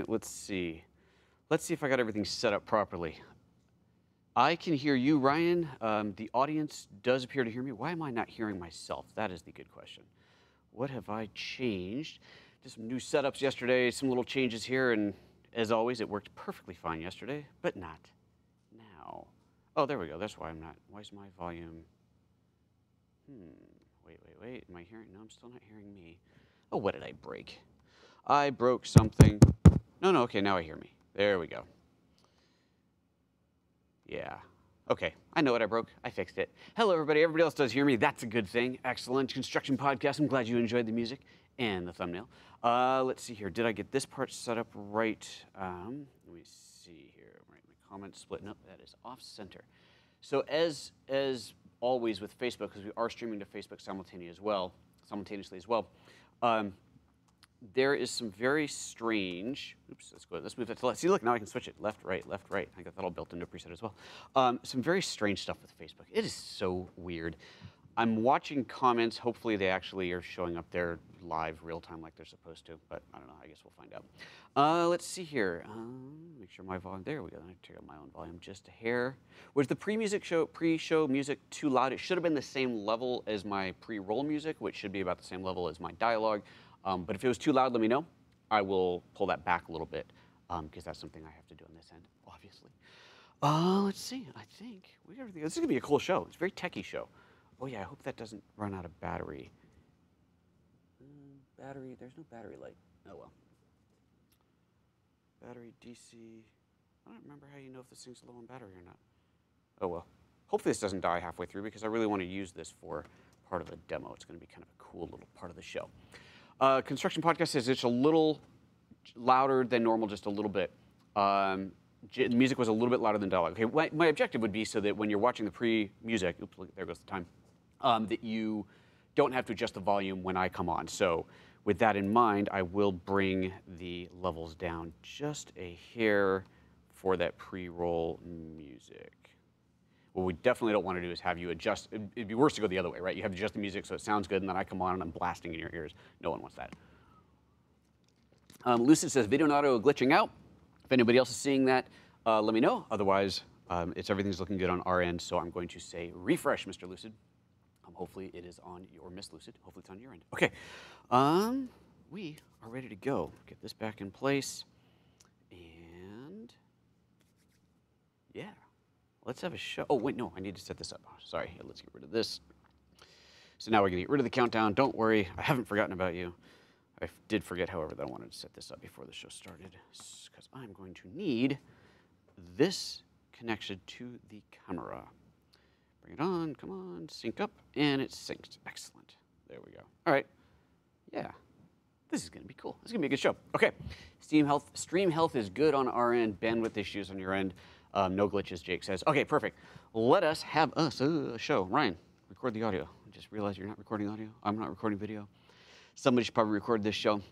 right, let's see. Let's see if I got everything set up properly. I can hear you, Ryan. The audience does appear to hear me. Why am I not hearing myself? That is the good question. What have I changed? Did some new setups yesterday, some little changes here, and as always, it worked perfectly fine yesterday, but not now. Oh, there we go. That's why I'm not. Why is my volume? Wait. Am I hearing? No, I'm still not hearing me. Oh, what did I break? I broke something. No, okay, now I hear me. There we go. Yeah. Okay, I know what I broke. I fixed it. Hello, everybody. Everybody else does hear me. That's a good thing. Excellent. Construction podcast. I'm glad you enjoyed the music and the thumbnail. Let's see here. Did I get this part set up right? Let me see here. Right, my comments splitting up. That is off center. So as always with Facebook, because we are streaming to Facebook simultaneously as well, there is some very strange, oops, let's move that to left. See, look, now I can switch it left, right. I got that all built into a preset as well. Some very strange stuff with Facebook. It is so weird. I'm watching comments. Hopefully they actually are showing up there live, real time like they're supposed to, but I don't know, I guess we'll find out. Let's see here. Make sure my volume, there we go. I turn up my own volume just a hair. Was the pre-show music too loud? It should have been the same level as my pre-roll music, which should be about the same level as my dialogue. But if it was too loud, let me know. I will pull that back a little bit because that's something I have to do on this end, obviously. Let's see. I think we got everything. This is gonna be a cool show. It's a very techie show. Oh yeah, I hope that doesn't run out of battery. Battery. There's no battery light. Oh well. Battery DC. I don't remember how you know if this thing's low on battery or not. Oh well. Hopefully this doesn't die halfway through because I really want to use this for part of the demo. It's going to be kind of a cool little part of the show. Construction podcast says it's a little louder than normal, just a little bit. The music was a little bit louder than dialogue. Okay, my objective would be so that when you're watching the pre-music, oops, look, there goes the time, that you don't have to adjust the volume when I come on. So with that in mind, I will bring the levels down just a hair for that pre-roll music. What we definitely don't want to do is have you adjust. It'd be worse to go the other way, right? You have to adjust the music so it sounds good, and then I come on and I'm blasting in your ears. No one wants that. Lucid says, video and audio glitching out. If anybody else is seeing that, let me know. Otherwise, everything's looking good on our end, so I'm going to say refresh, Mr. Lucid. Hopefully it is on your, Miss Lucid. Hopefully it's on your end. Okay, we are ready to go. Get this back in place, and yeah. Let's have a show. Oh, wait, no, I need to set this up. Sorry, let's get rid of this. So now we're going to get rid of the countdown. Don't worry, I haven't forgotten about you. I did forget, however, that I wanted to set this up before the show started because I'm going to need this connection to the camera. Bring it on, come on, sync up, and it's synced. Excellent. There we go. All right. Yeah. This is going to be cool. This is going to be a good show. Okay. Stream health is good on our end. Bandwidth issues on your end. No glitches, Jake says. Okay, perfect. Let us have us a show. Ryan, record the audio. I just realized you're not recording audio. I'm not recording video. Somebody should probably record this show.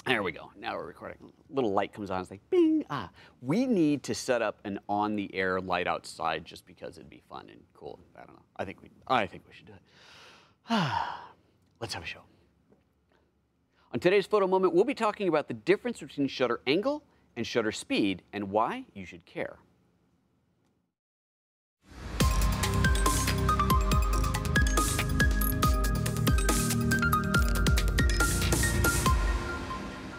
There we go. Now we're recording. A little light comes on. It's like, bing. We need to set up an on-the-air light outside just because it'd be fun and cool. I don't know. I think we should do it. Let's have a show. On today's photo moment, we'll be talking about the difference between shutter angle and shutter speed and why you should care.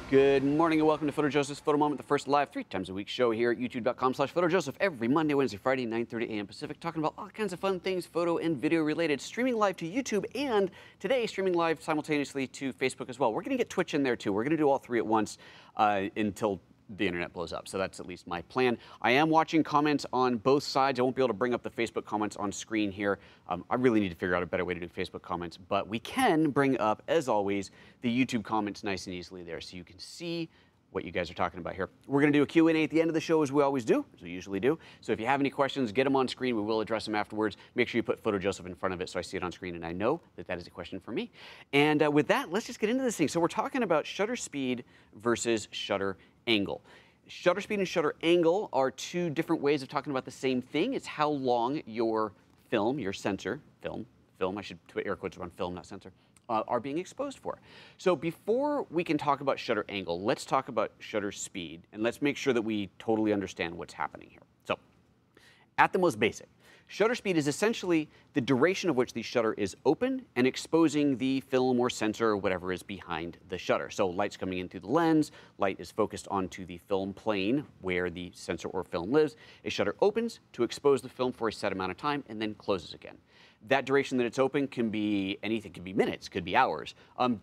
Good morning and welcome to PhotoJoseph's Photo Moment, the first live 3 times a week show here at youtube.com/PhotoJoseph every Monday, Wednesday, Friday, 9:30 a.m. Pacific, talking about all kinds of fun things, photo and video related, streaming live to YouTube, and today streaming live simultaneously to Facebook as well. We're going to get Twitch in there too. We're going to do all 3 at once until the internet blows up. So that's at least my plan. I am watching comments on both sides. I won't be able to bring up the Facebook comments on screen here. I really need to figure out a better way to do Facebook comments, but we can bring up, as always, the YouTube comments nice and easily there so you can see what you guys are talking about here. We're going to do a Q&A at the end of the show as we always do, as we usually do. So if you have any questions, get them on screen. We will address them afterwards. Make sure you put PhotoJoseph in front of it so I see it on screen and I know that that is a question for me. And with that, let's just get into this thing. So we're talking about shutter speed versus shutter angle. Shutter speed and shutter angle are 2 different ways of talking about the same thing. It's how long your film, your sensor, film, I should put air quotes around film, not sensor, are being exposed for. So before we can talk about shutter angle, let's talk about shutter speed, and let's make sure that we totally understand what's happening here. So at the most basic, shutter speed is essentially the duration of which the shutter is open and exposing the film or sensor or whatever is behind the shutter. So light's coming in through the lens, light is focused onto the film plane where the sensor or film lives. A shutter opens to expose the film for a set amount of time and then closes again. That duration that it's open can be anything, could be minutes, could be hours,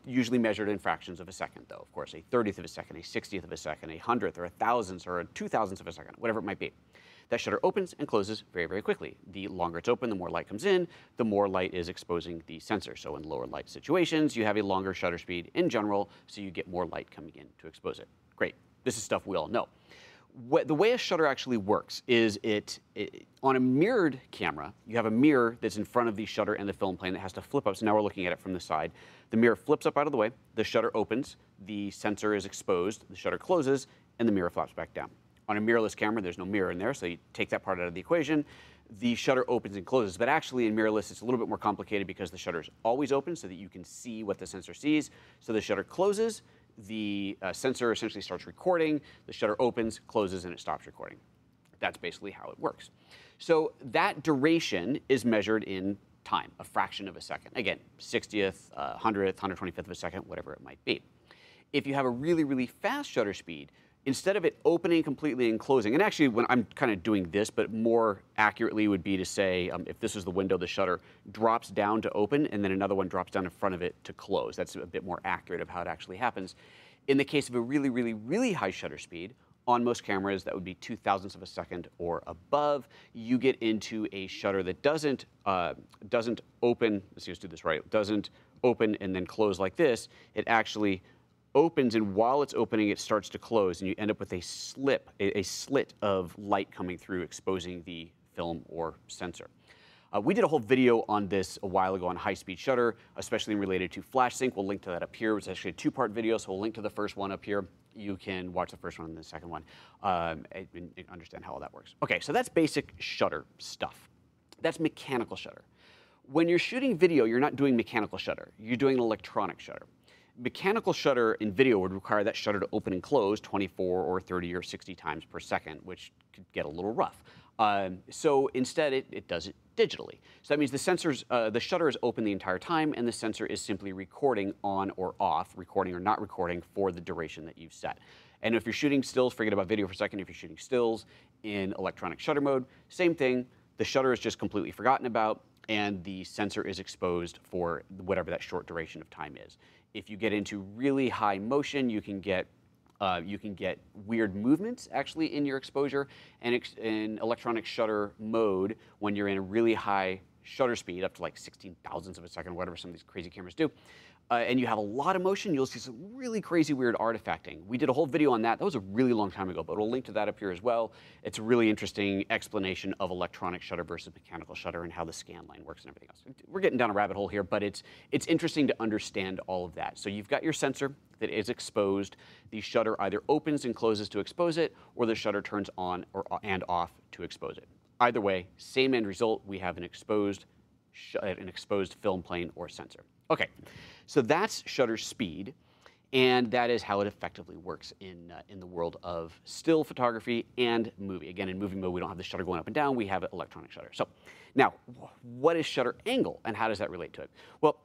usually measured in fractions of a second though, of course, a 30th of a second, a 60th of a second, a 100th or a thousandth or a 2,000th of a second, whatever it might be. That shutter opens and closes very, very quickly. The longer it's open, the more light comes in, the more light is exposing the sensor. So in lower light situations, you have a longer shutter speed in general, so you get more light coming in to expose it. Great, this is stuff we all know. The way a shutter actually works is on a mirrored camera, you have a mirror that's in front of the shutter and the film plane that has to flip up. So now we're looking at it from the side. The mirror flips up out of the way, the shutter opens, the sensor is exposed, the shutter closes, and the mirror flaps back down. On a mirrorless camera, there's no mirror in there, so you take that part out of the equation. The shutter opens and closes, but actually in mirrorless, it's a little bit more complicated because the shutter is always open so that you can see what the sensor sees. So the shutter closes, the sensor essentially starts recording, the shutter opens, closes, and it stops recording. That's basically how it works. So that duration is measured in time, a fraction of a second. Again, 60th, 100th, 125th of a second, whatever it might be. If you have a really, really fast shutter speed, instead of it opening completely and closing, and actually when I'm kind of doing this, but more accurately would be to say, if this is the window, the shutter drops down to open, and then another one drops down in front of it to close. That's a bit more accurate of how it actually happens. In the case of a really, really, really high shutter speed, on most cameras, that would be 2,000ths of a second or above, you get into a shutter that doesn't open, let's see, let's do this right, doesn't open and then close like this. It actually opens, and while it's opening, it starts to close, and you end up with a slit of light coming through, exposing the film or sensor. We did a whole video on this a while ago on high-speed shutter, especially related to flash sync. We'll link to that up here. It's actually a two-part video, so we'll link to the first one up here. You can watch the first one and the second one and understand how all that works. Okay, so that's basic shutter stuff. That's mechanical shutter. When you're shooting video, you're not doing mechanical shutter. You're doing an electronic shutter. Mechanical shutter in video would require that shutter to open and close 24 or 30 or 60 times per second, which could get a little rough. So instead, it does it digitally. So that means the shutter is open the entire time, and the sensor is simply recording on or off, recording or not recording for the duration that you've set. And if you're shooting stills, forget about video for a second. If you're shooting stills in electronic shutter mode, same thing. The shutter is just completely forgotten about, and the sensor is exposed for whatever that short duration of time is. If you get into really high motion, you can get weird movements actually in your exposure. And in electronic shutter mode, when you're in a really high shutter speed, up to like 16,000ths of a second, whatever some of these crazy cameras do, and you have a lot of motion, you'll see some really crazy weird artifacting. We did a whole video on that. That was a really long time ago, but we'll link to that up here as well. It's a really interesting explanation of electronic shutter versus mechanical shutter and how the scan line works and everything else. We're getting down a rabbit hole here, but it's interesting to understand all of that. So you've got your sensor that is exposed. The shutter either opens and closes to expose it, or the shutter turns on and off to expose it. Either way, same end result. We have an exposed film plane or sensor. Okay, so that's shutter speed, and that is how it effectively works in the world of still photography and movie. Again, in movie mode, we don't have the shutter going up and down. We have electronic shutter. So now, what is shutter angle, and how does that relate to it? Well,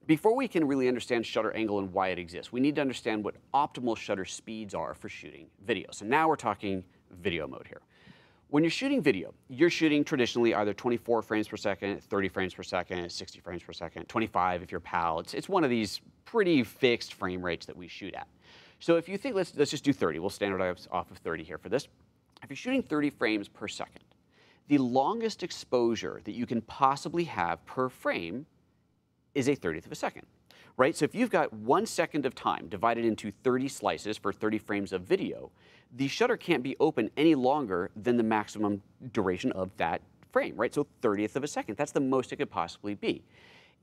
before we can really understand shutter angle and why it exists, we need to understand what optimal shutter speeds are for shooting video. So now we're talking video mode here. When you're shooting video, you're shooting traditionally either 24 frames per second, 30 frames per second, 60 frames per second, 25 if you're PAL. It's one of these pretty fixed frame rates that we shoot at. So if you think, let's just do 30. We'll standardize off of 30 here for this. If you're shooting 30 frames per second, the longest exposure that you can possibly have per frame is a 30th of a second, right? So if you've got 1 second of time divided into 30 slices for 30 frames of video, the shutter can't be open any longer than the maximum duration of that frame, right? So 30th of a second, that's the most it could possibly be.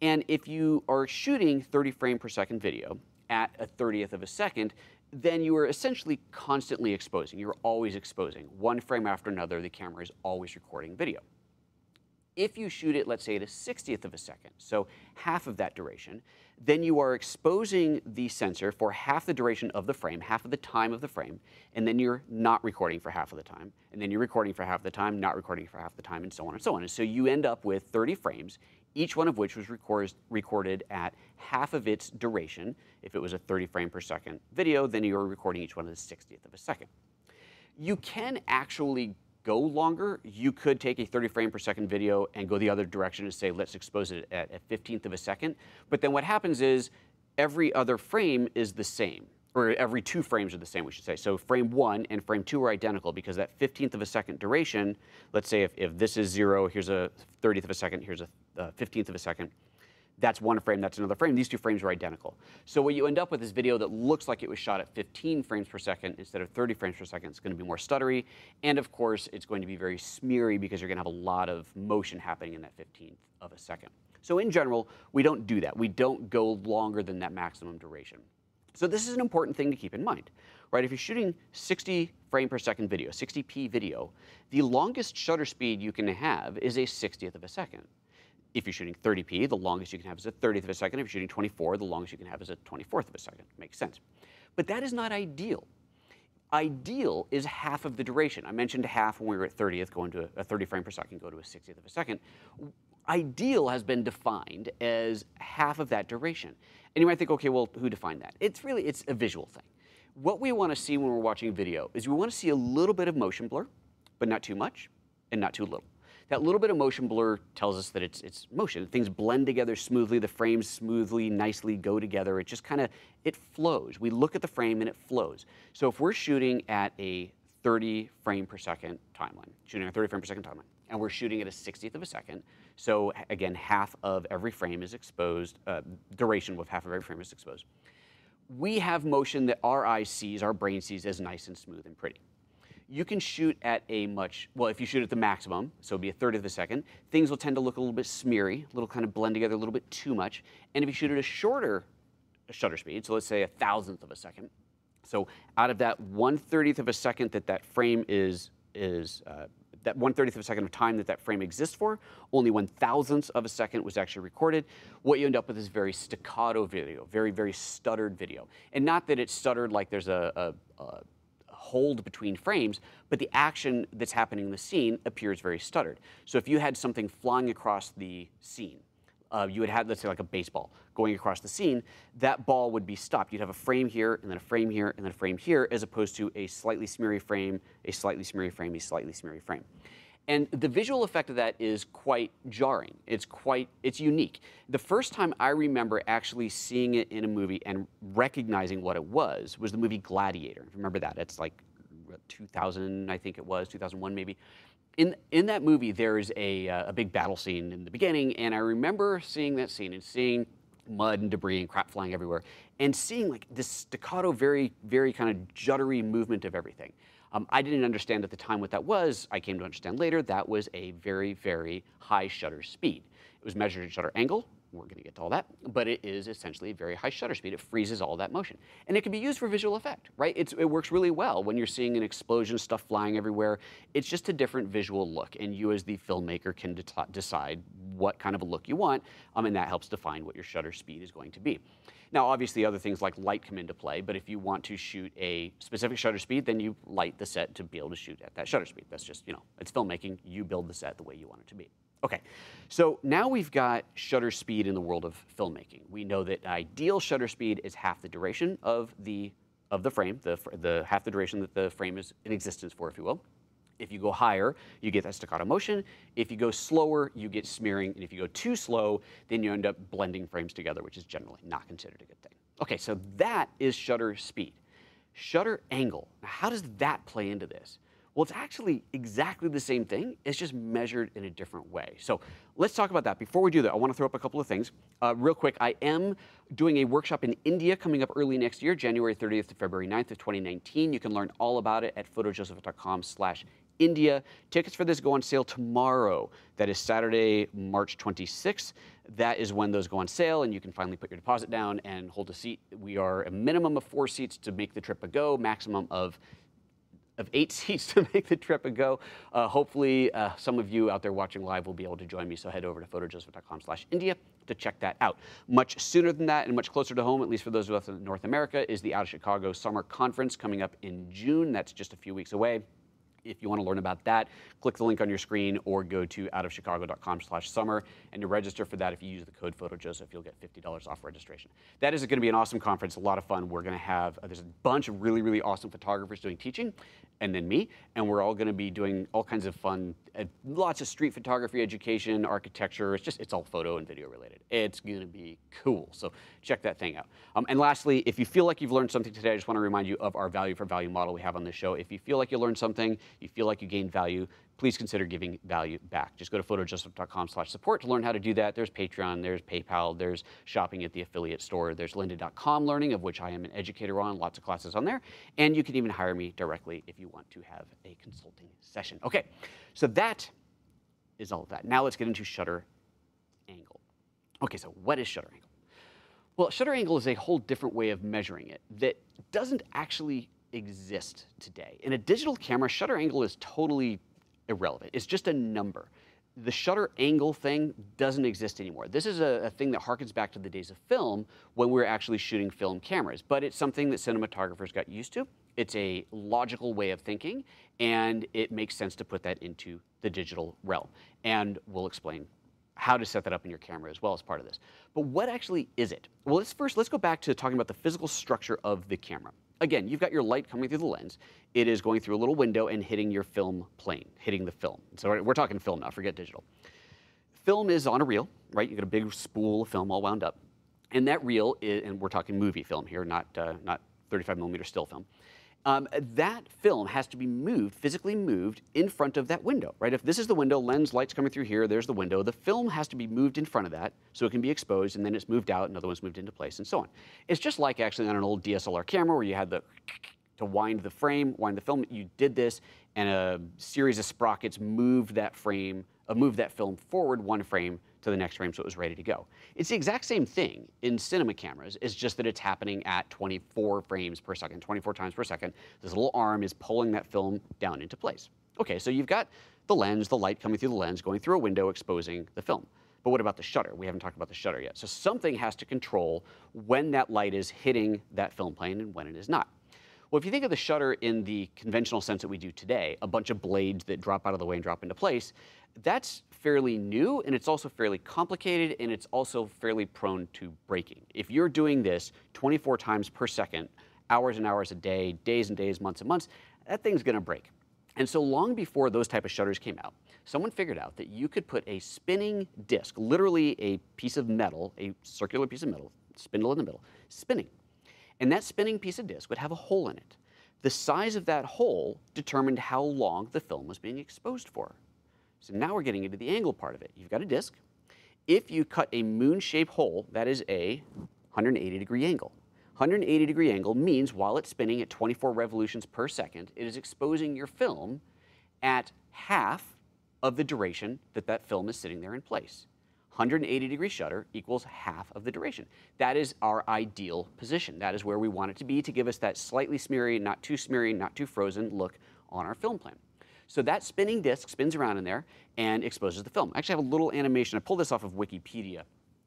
And if you are shooting 30 frame per second video at a 30th of a second, then you are essentially constantly exposing. You're always exposing. One frame after another, the camera is always recording video. If you shoot it, let's say, at a 60th of a second, so half of that duration, then you are exposing the sensor for half the duration of the frame, half of the time of the frame, and then you're not recording for half of the time, and then you're recording for half the time, not recording for half the time, and so on and so on. And so you end up with 30 frames, each one of which was recorded at half of its duration. If it was a 30 frame per second video, then you're recording each one at the 60th of a second. You can actually go longer. You could take a 30 frame per second video and go the other direction and say, let's expose it at a 15th of a second. But then what happens is every other frame is the same, or every 2 frames are the same, we should say. So frame 1 and frame 2 are identical because that 15th of a second duration, let's say if this is 0, here's a 30th of a second, here's a 15th of a second. That's one frame, that's another frame. These 2 frames are identical. So what you end up with is video that looks like it was shot at 15 frames per second instead of 30 frames per second. It's going to be more stuttery. And of course, it's going to be very smeary because you're going to have a lot of motion happening in that 15th of a second. So in general, we don't do that. We don't go longer than that maximum duration. So this is an important thing to keep in mind, right? If you're shooting 60 frame per second video, 60p video, the longest shutter speed you can have is a 60th of a second. If you're shooting 30p, the longest you can have is a 30th of a second. If you're shooting 24, the longest you can have is a 24th of a second. Makes sense. But that is not ideal. Ideal is half of the duration. I mentioned half when we were at 30th, going to a 30 frame per second, go to a 60th of a second. Ideal has been defined as half of that duration. And you might think, okay, well, who defined that? It's a visual thing. What we want to see when we're watching video is we want to see a little bit of motion blur, but not too much and not too little. That little bit of motion blur tells us that it's motion. Things blend together smoothly. The frames smoothly, nicely go together. It just kind of, it flows. We look at the frame and it flows. So if we're shooting at a 30 frame per second timeline, and we're shooting at a 60th of a second, so again, half of every frame is exposed, duration of half of every frame is exposed, we have motion that our eye sees, our brain sees as nice and smooth and pretty. You can shoot at a well, if you shoot at the maximum, so it'd be a 30th of a second, things will tend to look a little bit smeary, a little kind of blend together a little bit too much. And if you shoot at a shorter shutter speed, so let's say a 1,000th of a second, so out of that 1/30th of a second that frame that 1/30th of a second of time that frame exists for, only 1,000th of a second was actually recorded. What you end up with is very staccato video, very, very stuttered video. And not that it's stuttered like there's a hold between frames, but the action that's happening in the scene appears very stuttered. So if you had something flying across the scene, you would have, let's say, like a baseball going across the scene, that ball would be stopped. You'd have a frame here, and then a frame here, and then a frame here, as opposed to a slightly smeary frame, a slightly smeary frame, a slightly smeary frame. And the visual effect of that is quite jarring. It's unique. The first time I remember actually seeing it in a movie and recognizing what it was the movie Gladiator. Remember that? It's like 2000, I think it was, 2001 maybe. In that movie, there's a big battle scene in the beginning, and I remember seeing that scene and seeing mud and debris and crap flying everywhere, and seeing like this staccato, very, very kind of juddery movement of everything. I didn't understand at the time what that was. I came to understand later that was a very, very high shutter speed. It was measured at shutter angle. We're going to get to all that, but it is essentially a very high shutter speed. It freezes all that motion. And it can be used for visual effect, right? It works really well when you're seeing an explosion, stuff flying everywhere. It's just a different visual look, and you as the filmmaker can decide what kind of a look you want, and that helps define what your shutter speed is going to be. Now, obviously, other things like light come into play, but if you want to shoot a specific shutter speed, then you light the set to be able to shoot at that shutter speed. That's just, it's filmmaking. You build the set the way you want it to be. Okay, so now we've got shutter speed in the world of filmmaking. We know that ideal shutter speed is half the duration of the frame, the half the duration that the frame is in existence for, if you will. If you go higher, you get that staccato motion. If you go slower, you get smearing. And if you go too slow, then you end up blending frames together, which is generally not considered a good thing. Okay, so that is shutter speed. Shutter angle, now how does that play into this? Well, it's actually exactly the same thing. It's just measured in a different way. So let's talk about that. Before we do that, I want to throw up a couple of things. Real quick, I am doing a workshop in India coming up early next year, January 30th to February 9th of 2019. You can learn all about it at photojoseph.com/India. Tickets for this go on sale tomorrow. That is Saturday, March 26th. That is when those go on sale, and you can finally put your deposit down and hold a seat. We are a minimum of 4 seats to make the trip a go, maximum of of 8 seats to make the trip a go. Hopefully, some of you out there watching live will be able to join me, so head over to PhotoJoseph.com/India to check that out. Much sooner than that and much closer to home, at least for those of us in North America, is the Out of Chicago Summer Conference coming up in June. That's just a few weeks away. If you want to learn about that, click the link on your screen or go to outofchicago.com/summer. And to register for that, if you use the code PhotoJoseph, you'll get $50 off registration. That is going to be an awesome conference, a lot of fun. We're going to have, there's a bunch of really, really awesome photographers doing teaching, and then me. And we're all going to be doing all kinds of fun, lots of street photography, education, architecture. It's all photo and video related. It's going to be cool. So check that thing out. And lastly, if you feel like you've learned something today, I just want to remind you of our value for value model we have on this show. If you feel like you learned something, you feel like you gained value, please consider giving value back. Just go to photojoseph.com/support to learn how to do that. There's Patreon, there's PayPal, there's shopping at the affiliate store, there's lynda.com learning, of which I am an educator on, lots of classes on there, and you can even hire me directly if you want to have a consulting session. Okay, so that is all of that. Now let's get into shutter angle. Okay, so what is shutter angle? Well, shutter angle is a whole different way of measuring it that doesn't actually exist today. In a digital camera, shutter angle is totally irrelevant. It's just a number. The shutter angle thing doesn't exist anymore. This is a thing that harkens back to the days of film when we were actually shooting film cameras, but it's something that cinematographers got used to. It's a logical way of thinking, and it makes sense to put that into the digital realm. And we'll explain how to set that up in your camera as well as part of this. But what actually is it? Well, let's go back to talking about the physical structure of the camera. Again, you've got your light coming through the lens. It is going through a little window and hitting your film plane, hitting the film. So we're talking film now, forget digital. Film is on a reel, right? You've got a big spool of film all wound up. And that reel is, and we're talking movie film here, not 35mm still film. That film has to be moved, physically moved, in front of that window, right? If this is the window, lens, light's coming through here, there's the window. The film has to be moved in front of that so it can be exposed, and then it's moved out, another one's moved into place, and so on. It's just like actually on an old DSLR camera where you had to wind the frame, wind the film. You did this, and a series of sprockets moved that film forward one frame to the next frame so it was ready to go. It's the exact same thing in cinema cameras. It's just that it's happening at 24 frames per second, 24 times per second. This little arm is pulling that film down into place. Okay, so you've got the lens, the light coming through the lens, going through a window, exposing the film. But what about the shutter? We haven't talked about the shutter yet. So something has to control when that light is hitting that film plane and when it is not. Well, if you think of the shutter in the conventional sense that we do today, a bunch of blades that drop out of the way and drop into place, that's fairly new, and it's also fairly complicated, and it's also fairly prone to breaking. If you're doing this 24 times per second, hours and hours a day, days and days, months and months, that thing's going to break. And so long before those type of shutters came out, someone figured out that you could put a spinning disc, literally a piece of metal, a circular piece of metal, spindle in the middle, spinning. And that spinning piece of disc would have a hole in it. The size of that hole determined how long the film was being exposed for. So now we're getting into the angle part of it. You've got a disc. If you cut a moon-shaped hole, that is a 180-degree angle. 180-degree angle means while it's spinning at 24 revolutions per second, it is exposing your film at half of the duration that that film is sitting there in place. 180-degree shutter equals half of the duration. That is our ideal position. That is where we want it to be to give us that slightly smeary, not too frozen look on our film plane. So that spinning disc spins around in there and exposes the film. I actually have a little animation. I pulled this off of Wikipedia.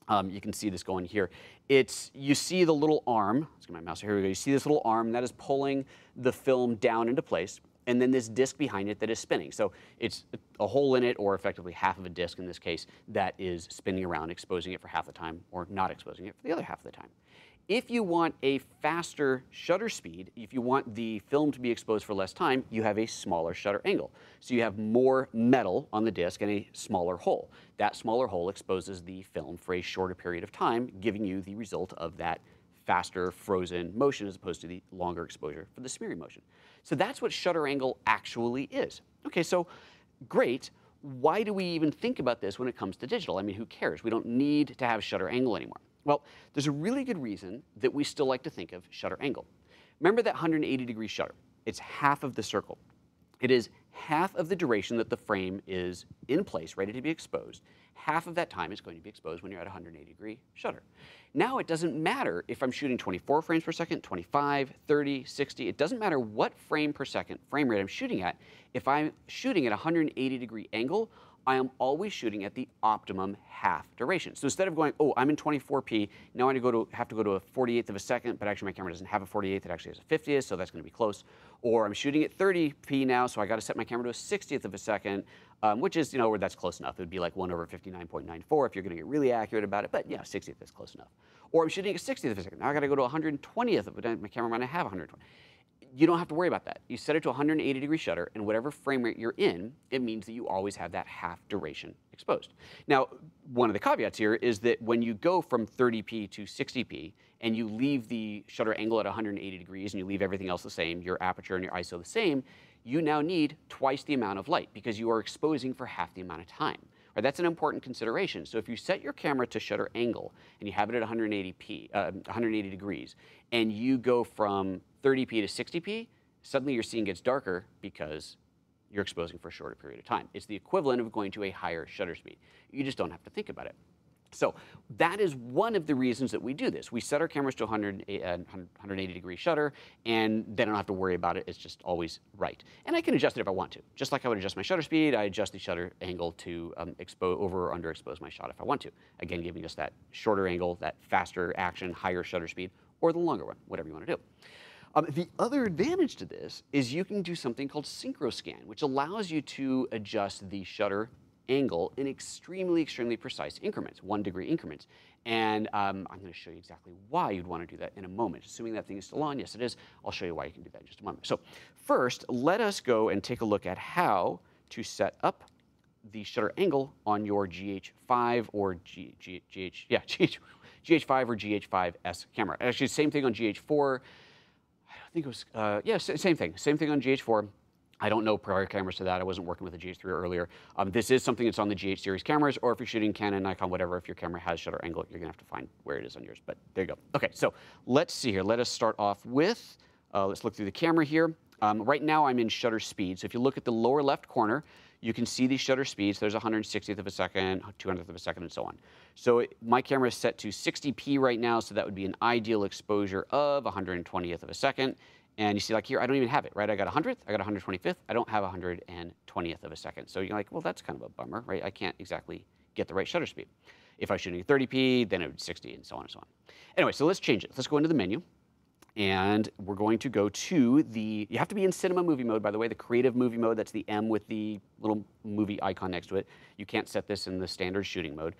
You can see this going here. You see the little arm. Let's get my mouse here. We go. You see this little arm that is pulling the film down into place, and then this disc behind it that is spinning. So it's a hole in it, or effectively half of a disc in this case, that is spinning around, exposing it for half the time, or not exposing it for the other half of the time. If you want a faster shutter speed, if you want the film to be exposed for less time, you have a smaller shutter angle. So you have more metal on the disc and a smaller hole. That smaller hole exposes the film for a shorter period of time, giving you the result of that faster frozen motion as opposed to the longer exposure for the smeary motion. So that's what shutter angle actually is. Okay, so great. Why do we even think about this when it comes to digital? I mean, who cares? We don't need to have shutter angle anymore. Well, there's a really good reason that we still like to think of shutter angle. Remember that 180-degree shutter? It's half of the circle. It is half of the duration that the frame is in place, ready to be exposed, half of that time is going to be exposed when you're at 180-degree shutter. Now it doesn't matter if I'm shooting 24 frames per second, 25, 30, 60, it doesn't matter what frame per second frame rate I'm shooting at. If I'm shooting at a 180-degree angle, I am always shooting at the optimum half duration. So instead of going, oh, I'm in 24p, now I have to go to a 48th of a second, but actually my camera doesn't have a 48th, it actually has a 50th, so that's going to be close. Or I'm shooting at 30p now, so I got to set my camera to a 60th of a second, which is, where that's close enough. It would be like 1/59.94 if you're going to get really accurate about it, but yeah, 60th is close enough. Or I'm shooting at 60th of a second. Now I got to go to 120th of it. My camera might not have 120. You don't have to worry about that. You set it to 180-degree shutter, and whatever frame rate you're in, it means that you always have that half duration exposed. Now, one of the caveats here is that when you go from 30p to 60p, and you leave the shutter angle at 180 degrees, and you leave everything else the same, your aperture and your ISO the same, you now need twice the amount of light because you are exposing for half the amount of time. Right? That's an important consideration. So if you set your camera to shutter angle, and you have it at 180 degrees, and you go from 30p to 60p, suddenly your scene gets darker because you're exposing for a shorter period of time. It's the equivalent of going to a higher shutter speed. You just don't have to think about it. So that is one of the reasons that we do this. We set our cameras to 180-degree shutter, and then I don't have to worry about it. It's just always right. And I can adjust it if I want to. Just like I would adjust my shutter speed, I adjust the shutter angle to over or underexpose my shot if I want to. Again, giving us that shorter angle, that faster action, higher shutter speed, or the longer one, whatever you want to do. The other advantage to this is you can do something called synchro scan, which allows you to adjust the shutter angle in extremely, extremely precise increments, 1-degree increments. And I'm going to show you exactly why you'd want to do that in a moment. Assuming that thing is still on, yes it is. I'll show you why you can do that in just a moment. So first, let us go and take a look at how to set up the shutter angle on your GH5 or GH5 or GH5S camera. Actually, same thing on GH4. I think it was, yeah, same thing. Same thing on GH4. I don't know prior cameras to that. I wasn't working with a GH3 earlier. This is something that's on the GH series cameras, or if you're shooting Canon, Nikon, whatever, if your camera has shutter angle, you're gonna have to find where it is on yours, but there you go. Okay, so let's see here. Let us start off with, let's look through the camera here. Right now I'm in shutter speed. So if you look at the lower left corner, you can see these shutter speeds. There's 160th of a second, 200th of a second, and so on. So my camera is set to 60p right now, so that would be an ideal exposure of 120th of a second. And you see, like here, I don't even have it, right? I got 100th, I got 125th, I don't have 120th of a second. So you're like, well, that's kind of a bummer, right? I can't exactly get the right shutter speed. If I was shooting at 30p, then it would be 60, and so on and so on. Anyway, so let's change it. Let's go into the menu. And we're going to go to the, you have to be in cinema movie mode, by the way, the creative movie mode. That's the M with the little movie icon next to it. You can't set this in the standard shooting mode,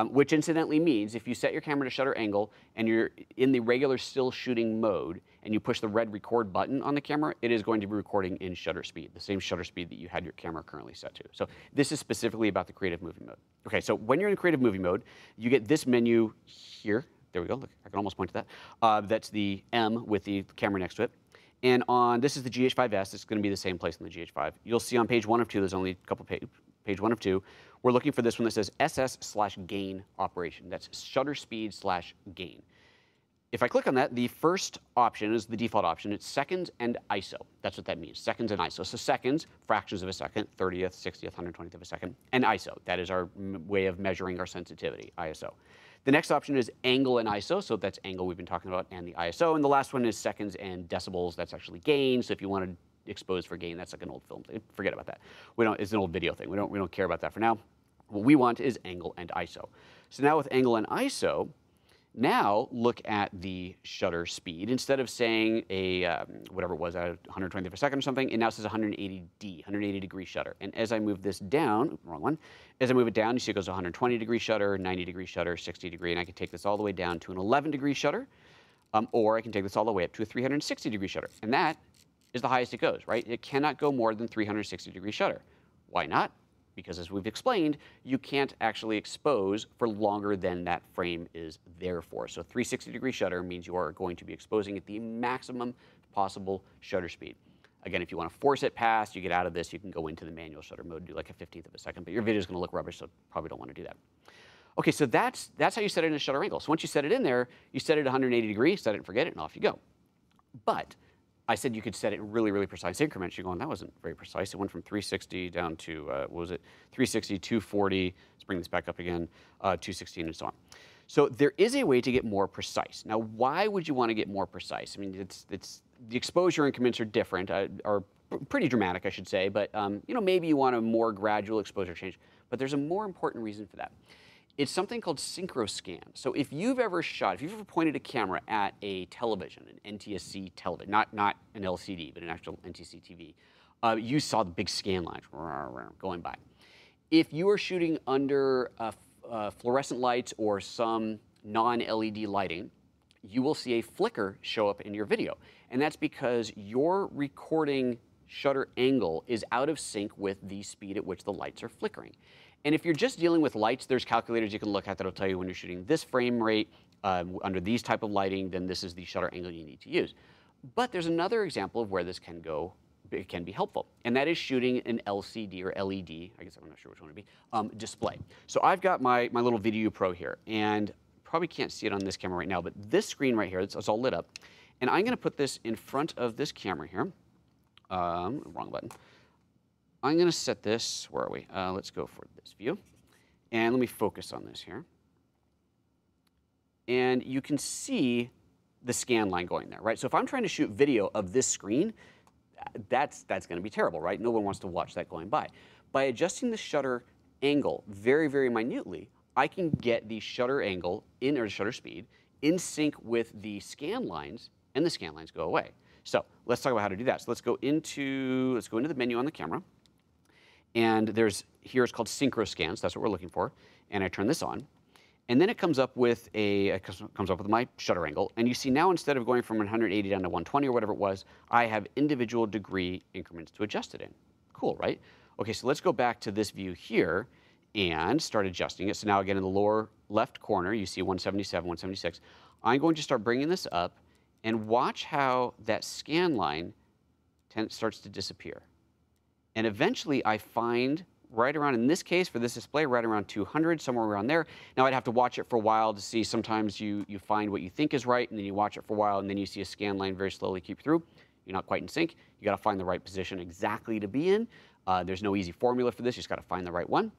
which incidentally means if you set your camera to shutter angle and you're in the regular still shooting mode and you push the red record button on the camera, it is going to be recording in shutter speed, the same shutter speed that you had your camera currently set to. So this is specifically about the creative movie mode. Okay, so when you're in creative movie mode, you get this menu here. There we go. Look, I can almost point to that. That's the M with the camera next to it. And on, this is the GH5S. It's going to be the same place on the GH5. You'll see on page 1 of 2, there's only a couple page 1 of 2. We're looking for this one that says SS/gain operation. That's shutter speed/gain. If I click on that, the first option is the default option. It's seconds and ISO. That's what that means, seconds and ISO. So seconds, fractions of a second, 30th, 60th, 120th of a second, and ISO. That is our way of measuring our sensitivity, ISO. The next option is angle and ISO, so that's angle we've been talking about, and the ISO. And the last one is seconds and decibels. That's actually gain. So if you want to expose for gain, that's like an old film thing. Forget about that. It's an old video thing. We don't care about that for now. What we want is angle and ISO. So now with angle and ISO, now look at the shutter speed. Instead of saying a, whatever it was, 120th per second or something, it now says 180-degree shutter. And as I move this down, wrong one, as I move it down, you see it goes to 120-degree shutter, 90-degree shutter, 60-degree, and I can take this all the way down to an 11-degree shutter, or I can take this all the way up to a 360-degree shutter. And that is the highest it goes, right? It cannot go more than 360-degree shutter. Why not? Because as we've explained, you can't actually expose for longer than that frame is there for. So 360-degree shutter means you are going to be exposing at the maximum possible shutter speed. Again, if you want to force it past, you get out of this, you can go into the manual shutter mode, do like a 15th of a second, but your video is going to look rubbish, so probably don't want to do that. Okay, so that's how you set it in a shutter angle. So once you set it in there, you set it 180 degrees, set it and forget it, and off you go. But I said you could set it in really, really precise increments. You're going, that wasn't very precise. It went from 360 down to, what was it? 360, 240, let's bring this back up again, 216 and so on. So there is a way to get more precise. Now, why would you want to get more precise? I mean, it's the exposure increments are different, are pretty dramatic, I should say, but you know, maybe you want a more gradual exposure change. But there's a more important reason for that. It's something called synchro scan. So if you've ever pointed a camera at a television, an NTSC television, not an LCD, but an actual NTSC TV, you saw the big scan lines going by. If you are shooting under fluorescent lights or some non-LED lighting, you will see a flicker show up in your video. And that's because your recording shutter angle is out of sync with the speed at which the lights are flickering. And if you're just dealing with lights, there's calculators you can look at that'll tell you when you're shooting this frame rate under these type of lighting, then this is the shutter angle you need to use. But there's another example of where this can go, it can be helpful, and that is shooting an LCD or LED, I guess I'm not sure which one it would be, display. So I've got my little Video Pro here, and probably can't see it on this camera right now, but this screen right here, it's all lit up, and I'm gonna put this in front of this camera here, wrong button. I'm going to set this, where are we? Let's go for this view. And let me focus on this here. And you can see the scan line going there, right? So if I'm trying to shoot video of this screen, that's going to be terrible, right? No one wants to watch that going by. By adjusting the shutter angle very, very minutely, I can get the shutter angle or shutter speed in sync with the scan lines, and the scan lines go away. So let's talk about how to do that. So let's go into the menu on the camera. And here it's called synchro scans. That's what we're looking for. And I turn this on, and then it comes up with my shutter angle. And you see now, instead of going from 180 down to 120 or whatever it was, I have individual degree increments to adjust it in. Cool, right? Okay, so let's go back to this view here and start adjusting it. So now again, in the lower left corner, you see 177, 176. I'm going to start bringing this up, and watch how that scan line starts to disappear. And eventually I find right around, in this case, for this display, right around 200, somewhere around there. Now I'd have to watch it for a while to see. Sometimes you find what you think is right, and then you watch it for a while, and then you see a scan line very slowly creep through. You're not quite in sync. You got to find the right position exactly to be in. There's no easy formula for this. You just got to find the right one.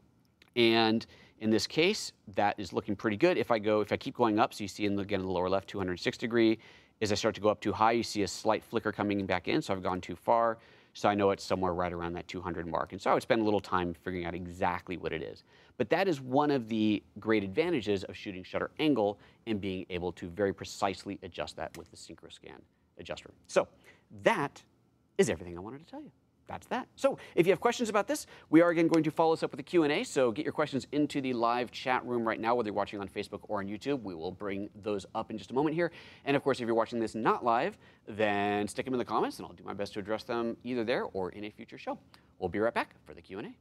And in this case, that is looking pretty good. If I keep going up, so you see again in the lower left, 206 degree. As I start to go up too high, you see a slight flicker coming back in, so I've gone too far. So I know it's somewhere right around that 200 mark. And so I would spend a little time figuring out exactly what it is. But that is one of the great advantages of shooting shutter angle and being able to very precisely adjust that with the synchro scan adjuster. So that is everything I wanted to tell you. That's that. So if you have questions about this, we are again going to follow this up with a Q&A. So get your questions into the live chat room right now, whether you're watching on Facebook or on YouTube. We will bring those up in just a moment here. And of course, if you're watching this not live, then stick them in the comments, and I'll do my best to address them either there or in a future show. We'll be right back for the Q&A.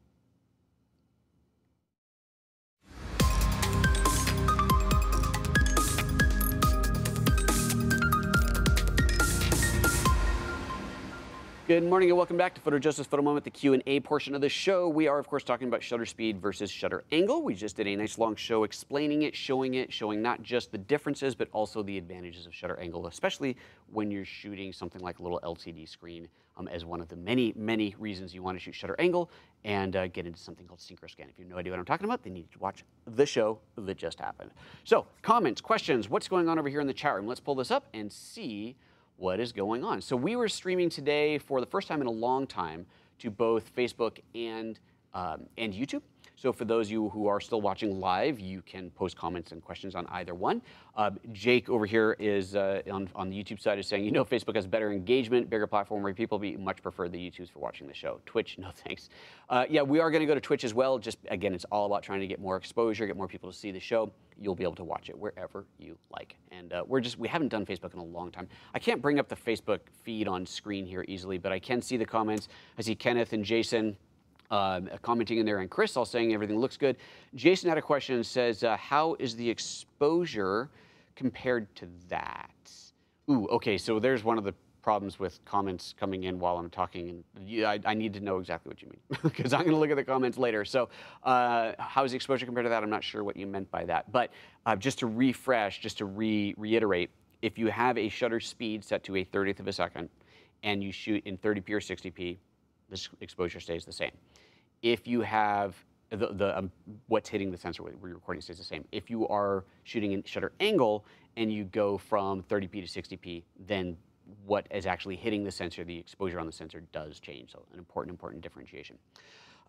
Good morning and welcome back to PhotoJoseph's Photo Moment, the Q&A portion of the show. We are, of course, talking about shutter speed versus shutter angle. We just did a nice long show explaining it, showing not just the differences, but also the advantages of shutter angle, especially when you're shooting something like a little LCD screen as one of the many, many reasons you want to shoot shutter angle and get into something called synchro scan. If you have no idea what I'm talking about, then you need to watch the show that just happened. So, comments, questions, what's going on over here in the chat room? Let's pull this up and see what is going on. So we were streaming today for the first time in a long time to both Facebook and YouTube. So for those of you who are still watching live, you can post comments and questions on either one. Jake over here is on the YouTube side is saying, you know, Facebook has better engagement, bigger platform where people much prefer the YouTubes for watching the show. Twitch, no thanks. Yeah, we are going to go to Twitch as well. Just again, it's all about trying to get more exposure, get more people to see the show. You'll be able to watch it wherever you like. And we haven't done Facebook in a long time. I can't bring up the Facebook feed on screen here easily, but I can see the comments. I see Kenneth and Jason commenting in there, and Chris all saying everything looks good. Jason had a question and says, how is the exposure compared to that? Ooh, okay, so there's one of the problems with comments coming in while I'm talking, and I need to know exactly what you mean, because I'm going to look at the comments later. So how is the exposure compared to that? I'm not sure what you meant by that. But just to refresh, just to reiterate, if you have a shutter speed set to a 1/30 of a second, and you shoot in 30p or 60p, this exposure stays the same. If you have what's hitting the sensor where you're recording stays the same. If you are shooting in shutter angle and you go from 30p to 60p, then what is actually hitting the sensor, the exposure on the sensor does change. So an important differentiation.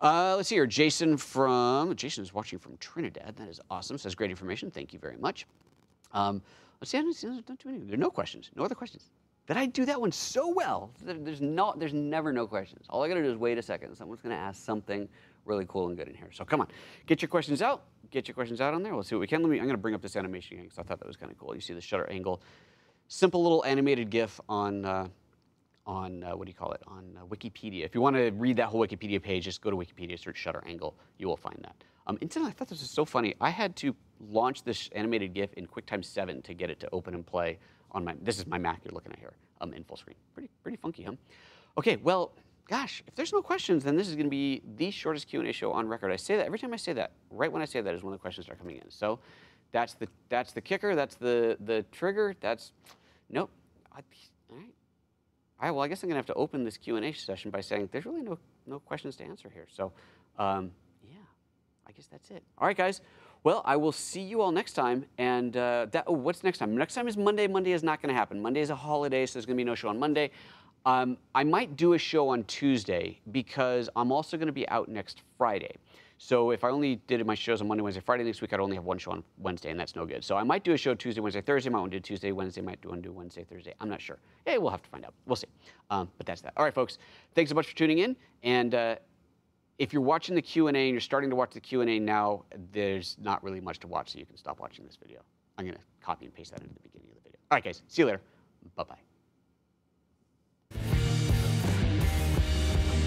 Let's see here. Jason is watching from Trinidad. That is awesome. Says great information. Thank you very much. Let's see. There are no questions. No other questions. Did I do that one so well? There's never no questions. All I got to do is wait a second. Someone's going to ask something really cool and good in here. So come on, get your questions out. Get your questions out on there. We'll see what we can. I'm going to bring up this animation again because I thought that was kind of cool. You see the shutter angle. Simple little animated GIF on what do you call it? On Wikipedia. If you want to read that whole Wikipedia page, just go to Wikipedia, search shutter angle. You will find that. Incidentally, I thought this was so funny. I had to launch this animated GIF in QuickTime 7 to get it to open and play on my. This is my Mac you're looking at here. In full screen. Pretty funky, huh? Okay, well, gosh, if there's no questions, then this is going to be the shortest Q&A show on record. I say that every time I say that. Right when I say that is when the questions start coming in. So that's the kicker. That's the trigger. That's nope. All right. Well, I guess I'm going to have to open this Q&A session by saying there's really no questions to answer here. So yeah, I guess that's it. All right, guys. Well, I will see you all next time. And what's next time? Next time is Monday. Monday is not going to happen. Monday is a holiday, so there's going to be no show on Monday. I might do a show on Tuesday because I'm also going to be out next Friday. So if I only did my shows on Monday, Wednesday, Friday next week, I'd only have one show on Wednesday, and that's no good. So I might do a show Tuesday, Wednesday, Thursday. Might want to do Tuesday, Wednesday. Might want to do Wednesday, Thursday. I'm not sure. Hey, we'll have to find out. We'll see. But that's that. All right, folks. Thanks so much for tuning in. And if you're watching the Q&A and you're starting to watch the Q&A now, there's not really much to watch, so you can stop watching this video. I'm going to copy and paste that into the beginning of the video. All right, guys. See you later. Bye-bye.